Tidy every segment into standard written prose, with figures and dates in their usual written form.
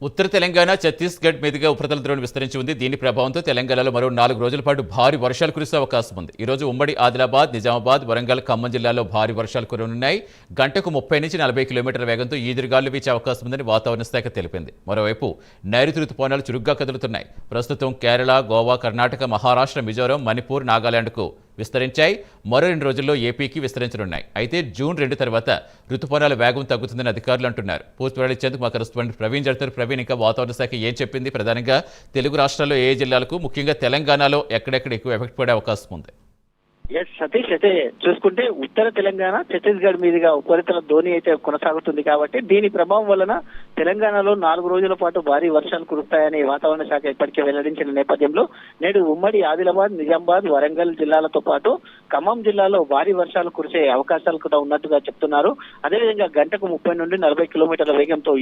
ఉత్తర తెలంగాణ ఛత్తీస్గఢ్ మీదుగా ఉపరితల ద్రోణి విస్తరించి ఉంది. దీని ప్రభావంతో తెలంగాణలో మరో 4 రోజుల పాటు భారీ వర్షాలు కురిసే అవకాశం ఉంది. ఈ రోజు ఉమ్మడి ఆదిలాబాద్, నిజామాబాద్, వరంగల్, ఖమ్మం జిల్లాల్లో భారీ వర్షాలు కురనున్నాయి. గంటకు 30 నుంచి 40 కిలోమీటర్ల వేగంతో ఈదురుగాలు వీచే అవకాశం ఉందని వాతావరణ శాఖ తెలిపింది. మరోవైపు నైరుతి రుతుపవనాలు చురుగ్గా కదులుతున్నాయి. ప్రస్తుతం కేరళ, గోవా, కర్ణాటక, మహారాష్ట్ర, మిజోరం, మణిపూర్, నాగాలాండ్కు విస్తరించాయి. మరో 2 రోజుల్లో ఏపీకి విస్తరించనున్నాయి. అయితే జూన్ 2 తర్వాత రుతుపవనాల వేగం తగ్గుతుందని అధికారులు అంటున్నారు. పూర్తి వివరాలు ఇచ్చేందుకు మా కరెస్పాండెంట్ ప్రవీణ్ జడతారు. ప్రవీణ్, ఇంకా వాతావరణ శాఖ ఏం చెప్పింది? ప్రధానంగా తెలుగు రాష్ట్రాల్లో ఏ జిల్లాలకు, ముఖ్యంగా తెలంగాణలో ఎక్కడెక్కడ ఎక్కువ ఎఫెక్ట్ పడే అవకాశం ఉంది? సతీష్, అయితే చూసుకుంటే ఉత్తర తెలంగాణ ఛత్తీస్గఢ్ మీదుగా ఉపరితల ధోని అయితే కొనసాగుతుంది కాబట్టి దీని ప్రభావం వలన తెలంగాణలో 4 రోజుల పాటు భారీ వర్షాలు కురుస్తాయని వాతావరణ శాఖ ఇప్పటికే వెల్లడించిన నేపథ్యంలో నేడు ఉమ్మడి ఆదిలాబాద్, నిజామాబాద్, వరంగల్ జిల్లాలతో పాటు ఖమ్మం జిల్లాలో భారీ వర్షాలు కురిసే అవకాశాలు కూడా ఉన్నట్టుగా చెప్తున్నారు. అదేవిధంగా గంటకు 30 నుండి 40 కిలోమీటర్ల వేగంతో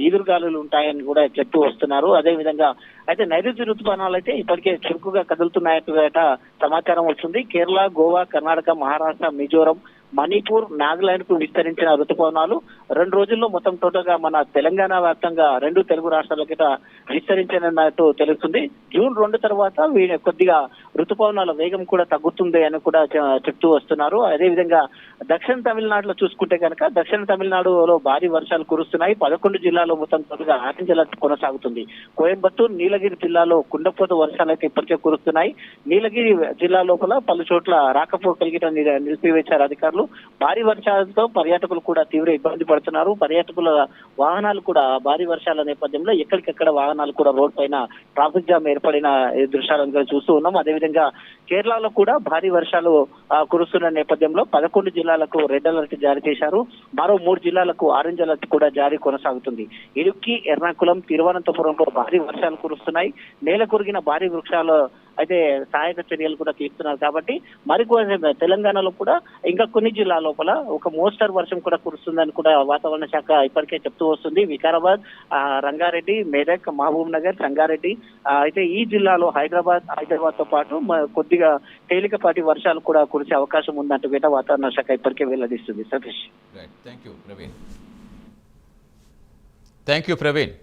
ఈదురుగాలులు ఉంటాయని కూడా చెప్తూ వస్తున్నారు. అదేవిధంగా అయితే నైరుతి రుతుపవనాలు అయితే ఇప్పటికే చురుకుగా కదులుతున్నాయట సమాచారం వస్తుంది. కేరళ, గోవా, కర్ణాటక, మహారాష్ట్ర, మిజోరం, మణిపూర్, నాగాలాండ్ కు విస్తరించిన రుతుపవనాలు 2 రోజుల్లో మొత్తం టోటల్ గా మన తెలంగాణ వ్యాప్తంగా 2 తెలుగు రాష్ట్రాలకి విస్తరించనున్నట్టు తెలుస్తుంది. జూన్ 2 తర్వాత కొద్దిగా రుతుపవనాల వేగం కూడా తగ్గుతుంది అని కూడా చెప్తూ వస్తున్నారు. అదేవిధంగా దక్షిణ తమిళనాడులో చూసుకుంటే కనుక దక్షిణ తమిళనాడులో భారీ వర్షాలు కురుస్తున్నాయి. 11 జిల్లాలో మొత్తం టోటల్గా ఆరెంజ్ అలర్ట్ కొనసాగుతుంది. కోయంబత్తూరు, నీలగిరి జిల్లాలో కుండపోత వర్షాలు అయితే ఇప్పటికే కురుస్తున్నాయి. నీలగిరి జిల్లా లోపల పలు చోట్ల రాకపోకలిగిన నిలిపివేశారు అధికారులు. భారీ వర్షాలతో పర్యాటకులు కూడా తీవ్ర ఇబ్బంది పడుతున్నారు. పర్యాటకుల వాహనాలు కూడా భారీ వర్షాల నేపథ్యంలో ఎక్కడికెక్కడ వాహనాలు కూడా రోడ్ పైన ట్రాఫిక్ జామ్ ఏర్పడిన దృశ్యాలను చూస్తూ ఉన్నాం. అదేవిధంగా కేరళలో కూడా భారీ వర్షాలు కురుస్తున్న నేపథ్యంలో 11 జిల్లాలకు రెడ్ అలర్ట్ జారీ చేశారు. మరో 3 జిల్లాలకు ఆరెంజ్ అలర్ట్ కూడా జారీ కొనసాగుతుంది. ఇడుక్కి, ఎర్నాకుళం, తిరువనంతపురంలో భారీ వర్షాలు కురుస్తున్నాయి. నేల కొరిగిన భారీ వృక్షాలు అయితే సహాయక చర్యలు కూడా తీస్తున్నారు. కాబట్టి తెలంగాణలో కూడా ఇంకా కొన్ని జిల్లా లోపల ఒక మోస్తరు వర్షం కూడా కురుస్తుందని కూడా వాతావరణ శాఖ ఇప్పటికే చెప్తూ వస్తుంది. వికారాబాద్, రంగారెడ్డి, మెదక్, మహబూబ్ నగర్, సంగారెడ్డి అయితే ఈ జిల్లాలో హైదరాబాద్ తో పాటు కొద్దిగా తేలికపాటి వర్షాలు కూడా కురిసే అవకాశం ఉందంటూ వాతావరణ శాఖ ఇప్పటికే వెల్లడిస్తుంది. Satish, thank you Praveen.